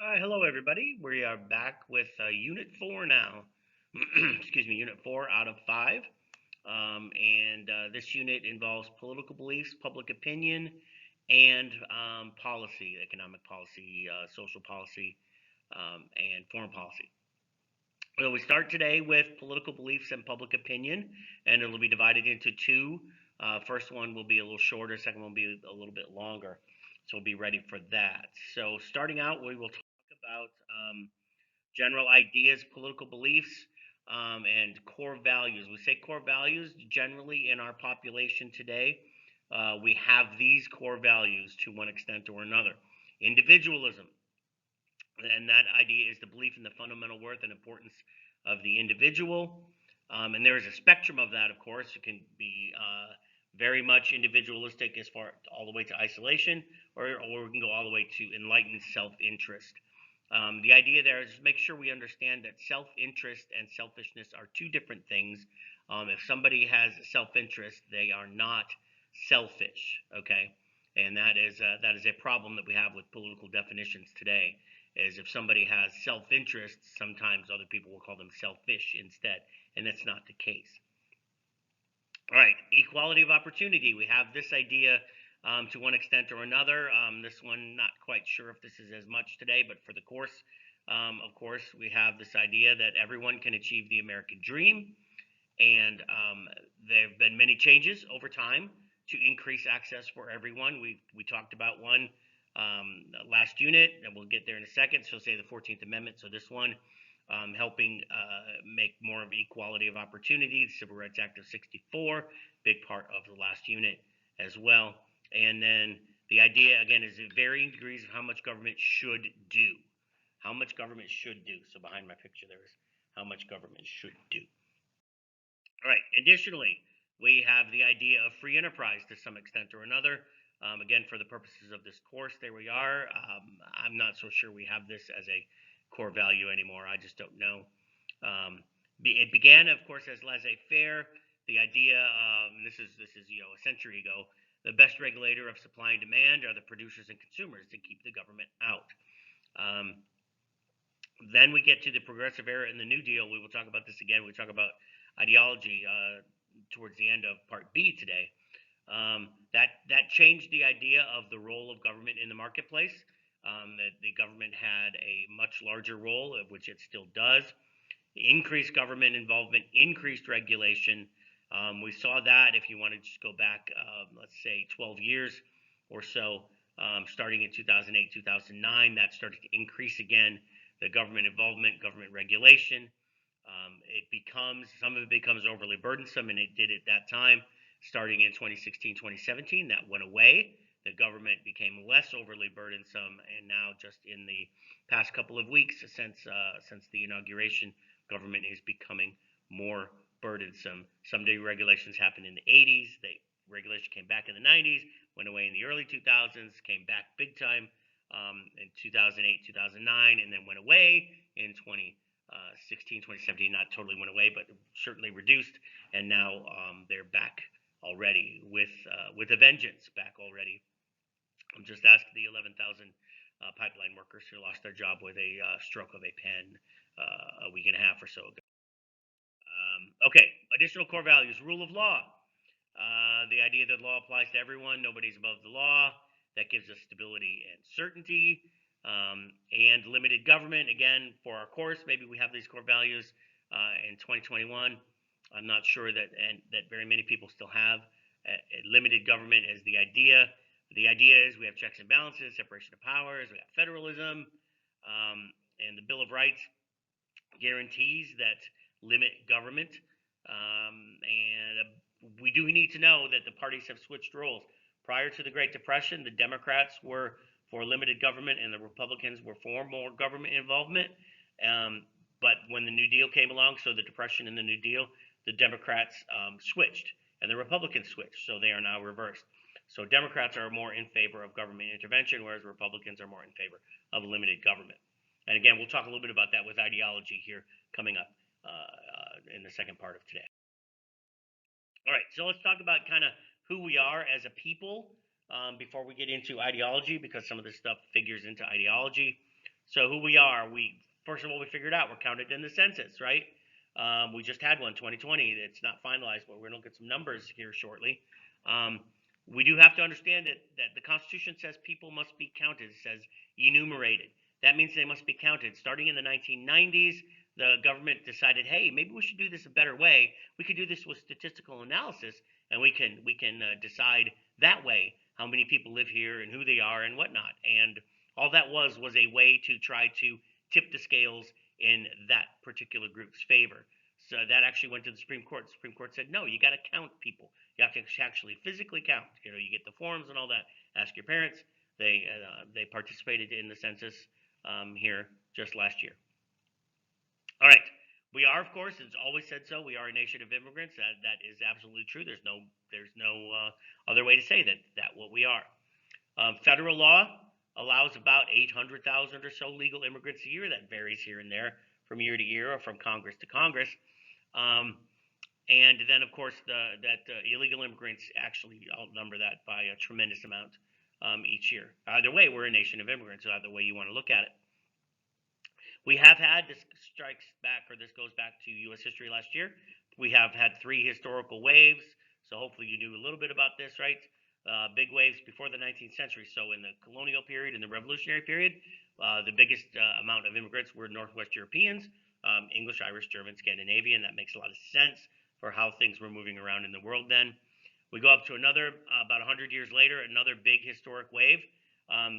Hello, everybody. We are back with Unit 4 now. Excuse me, Unit 4 out of 5. And this unit involves political beliefs, public opinion, and policy, economic policy, social policy, and foreign policy. So we start today with political beliefs and public opinion, and it'll be divided into two. First one will be a little shorter, second one will be a little bit longer. So we'll be ready for that. So starting out, we will talk about general ideas, political beliefs, and core values. We say core values generally in our population today. We have these core values to one extent or another. Individualism, and that idea is the belief in the fundamental worth and importance of the individual. And there is a spectrum of that, of course. It can be very much individualistic as far all the way to isolation, or we can go all the way to enlightened self-interest. The idea there is just make sure we understand that self-interest and selfishness are two different things. If somebody has self-interest, they are not selfish. Okay, and that is a problem that we have with political definitions today. Is if somebody has self-interest, sometimes other people will call them selfish instead, and that's not the case. All right, equality of opportunity. We have this idea to one extent or another. This one, not quite sure if this is as much today, but for the course, of course, we have this idea that everyone can achieve the American dream. And there have been many changes over time to increase access for everyone. We talked about one last unit, and we'll get there in a second. So say the 14th Amendment. So this one helping make more of equality of opportunity. The Civil Rights Act of 64, big part of the last unit as well. And then the idea, again, is varying degrees of how much government should do. How much government should do. So behind my picture there is how much government should do. All right. Additionally, we have the idea of free enterprise to some extent or another. Again, for the purposes of this course, there we are. I'm not so sure we have this as a core value anymore. I just don't know. It began, of course, as laissez-faire. The idea, this is a century ago. The best regulator of supply and demand are the producers and consumers to keep the government out. Then we get to the progressive era and the New Deal. We will talk about this again. We talk about ideology towards the end of part B today. That changed the idea of the role of government in the marketplace. That the government had a much larger role, of which it still does. Increased government involvement, increased regulation. We saw that if you want to just go back, let's say 12 years or so, starting in 2008, 2009, that started to increase again. The government involvement, government regulation. Some of it becomes overly burdensome, and it did at that time. Starting in 2016, 2017, that went away. The government became less overly burdensome, and now just in the past couple of weeks since the inauguration, government is becoming more burdensome. Some deregulations happened in the 80s. The regulation came back in the 90s, went away in the early 2000s, came back big time in 2008, 2009, and then went away in 2016, 2017. Not totally went away, but certainly reduced, and now they're back already with a vengeance. Back already. Just ask the 11,000 pipeline workers who lost their job with a stroke of a pen a week and a half or so ago. Okay, additional core values: rule of law. The idea that law applies to everyone, nobody's above the law. That gives us stability and certainty. And limited government. Again, for our course, maybe we have these core values in 2021. I'm not sure that very many people still have limited government as the idea. The idea is we have checks and balances, separation of powers, we have federalism, and the Bill of Rights guarantees that limit government. And we do need to know that the parties have switched roles. Prior to the Great Depression, the Democrats were for limited government and the Republicans were for more government involvement. But when the New Deal came along, so the Depression and the New Deal, the Democrats switched and the Republicans switched. So they are now reversed. So Democrats are more in favor of government intervention, whereas Republicans are more in favor of limited government. And again, we'll talk a little bit about that with ideology here coming up in the second part of today. All right, so let's talk about kind of who we are as a people before we get into ideology, because some of this stuff figures into ideology. So who we are, first of all we figured out we're counted in the census, right? We just had one, 2020. It's not finalized, but we're going to look at some numbers here shortly. Um, we do have to understand that the Constitution says people must be counted. It says enumerated. That means they must be counted. Starting in the 1990s, the government decided, hey, maybe we should do this a better way. We could do this with statistical analysis, and we can decide that way how many people live here and who they are and whatnot. And all that was a way to try to tip the scales in that particular group's favor. So that actually went to the Supreme Court. The Supreme Court said, no, you got to count people. You have to actually physically count. You get the forms and all that. Ask your parents. They participated in the census here just last year. All right. We are, of course, it's always said so. We are a nation of immigrants. That is absolutely true. There's no other way to say that what we are. Federal law allows about 800,000 or so legal immigrants a year. That varies here and there from year to year or from Congress to Congress. And then, of course, illegal immigrants actually outnumber that by a tremendous amount each year. Either way, we're a nation of immigrants, either way you want to look at it. We have had, this goes back to U.S. history last year. We have had 3 historical waves. So hopefully you knew a little bit about this, right? Big waves before the 19th century. So in the colonial period and the revolutionary period, the biggest amount of immigrants were Northwest Europeans, English, Irish, German, Scandinavian. That makes a lot of sense for how things were moving around in the world then. We go up to another, about 100 years later, another big historic wave,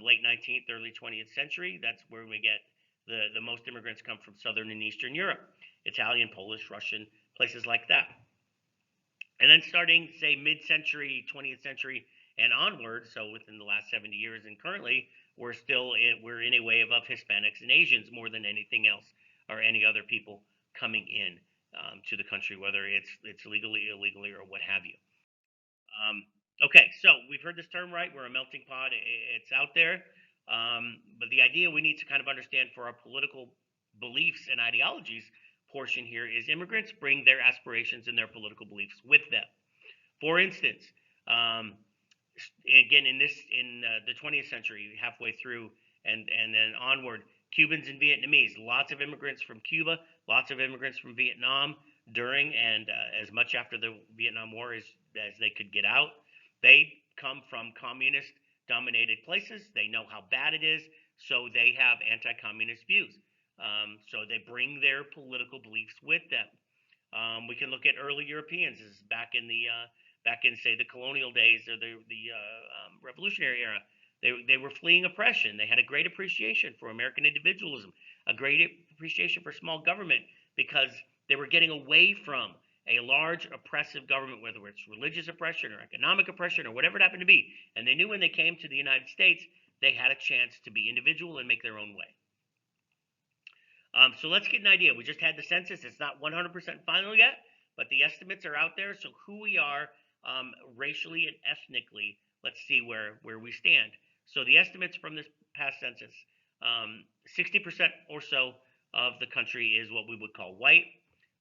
late 19th, early 20th century. That's where we get the most immigrants come from Southern and Eastern Europe, Italian, Polish, Russian, places like that. And then starting, say, mid-century, 20th century and onward, so within the last 70 years and currently, we're in a wave of Hispanics and Asians more than anything else or any other people coming in to the country, whether it's legally, illegally, or what have you. Okay, so we've heard this term, right? We're a melting pot. It's out there. But the idea we need to kind of understand for our political beliefs and ideologies portion here is immigrants bring their aspirations and their political beliefs with them. For instance, again, in the 20th century, halfway through and then onward, Cubans and Vietnamese, lots of immigrants from Cuba, lots of immigrants from Vietnam during and as much after the Vietnam War as they could get out. They come from communist dominated places. They know how bad it is, so they have anti-communist views. So they bring their political beliefs with them. We can look at early Europeans, this is back in say the colonial days or the Revolutionary era. They were fleeing oppression. They had a great appreciation for American individualism, a great appreciation for small government, because they were getting away from a large oppressive government, whether it's religious oppression or economic oppression or whatever it happened to be. And they knew when they came to the United States, they had a chance to be individual and make their own way. So let's get an idea. We just had the census. It's not 100% final yet, but the estimates are out there. So who we are racially and ethnically, let's see where we stand. So the estimates from this past census, 60% or so of the country is what we would call white.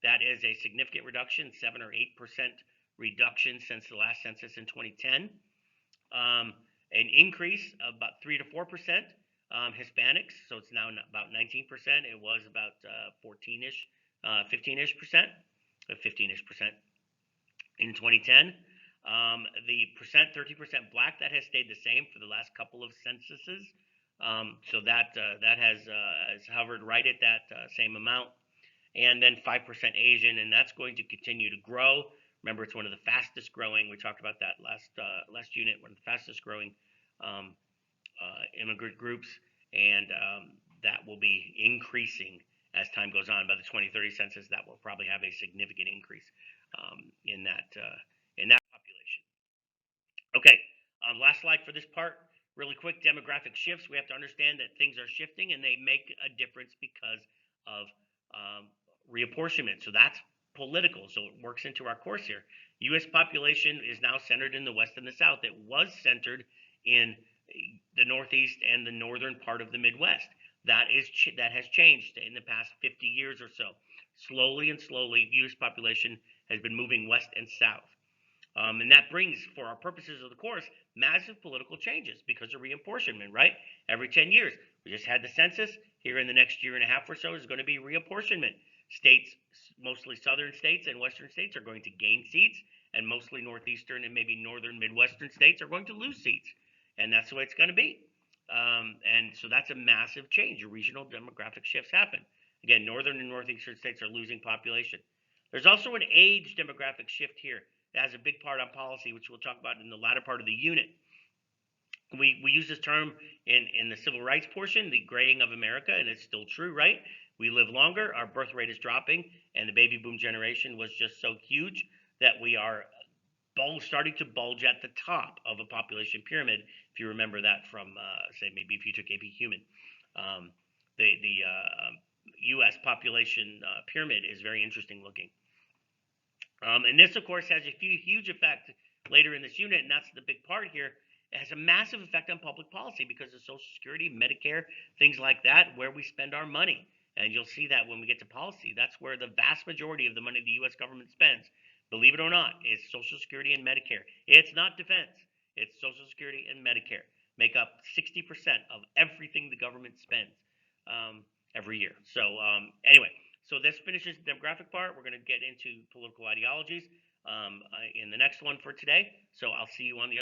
That is a significant reduction, 7 or 8% reduction since the last census in 2010. An increase of about 3 to 4%. Hispanics, so it's now about 19%. It was about 14-ish, 15-ish percent, 15-ish percent in 2010. The percent, 30% black, that has stayed the same for the last couple of censuses. So that has hovered right at that same amount. And then 5% Asian, and that's going to continue to grow. Remember, it's one of the fastest growing. We talked about that last unit. One of the fastest growing immigrant groups, and that will be increasing as time goes on. By the 2030 census, that will probably have a significant increase in that population. Okay, last slide for this part. Really quick, demographic shifts. We have to understand that things are shifting, and they make a difference because of reapportionment. So that's political. So it works into our course here. U.S. population is now centered in the West and the South. It was centered in the Northeast and the northern part of the Midwest. That has changed in the past 50 years or so. Slowly and slowly, U.S. population has been moving west and south. And that brings, for our purposes of the course, massive political changes because of reapportionment, right? Every 10 years. We just had the census. here in the next year and a half or so is going to be reapportionment. States, mostly southern states and western states, are going to gain seats, and mostly northeastern and maybe northern midwestern states are going to lose seats. And that's the way it's going to be. And so that's a massive change. Regional demographic shifts happen. Again, northern and northeastern states are losing population. There's also an age demographic shift here that has a big part on policy, which we'll talk about in the latter part of the unit. We use this term in the civil rights portion, the graying of America, and it's still true, right? We live longer, our birth rate is dropping, and the baby boom generation was just so huge that we are starting to bulge at the top of a population pyramid. If you remember that from, say, maybe if you took AP Human, the U.S. population pyramid is very interesting looking. And this, of course, has a huge effect later in this unit, and that's the big part here. It has a massive effect on public policy because of Social Security, Medicare, things like that, where we spend our money. And you'll see that when we get to policy. That's where the vast majority of the money the U.S. government spends, believe it or not, is Social Security and Medicare. It's not defense. It's Social Security and Medicare. Make up 60% of everything the government spends every year. So anyway, so this finishes the demographic part. We're going to get into political ideologies in the next one for today. So I'll see you on the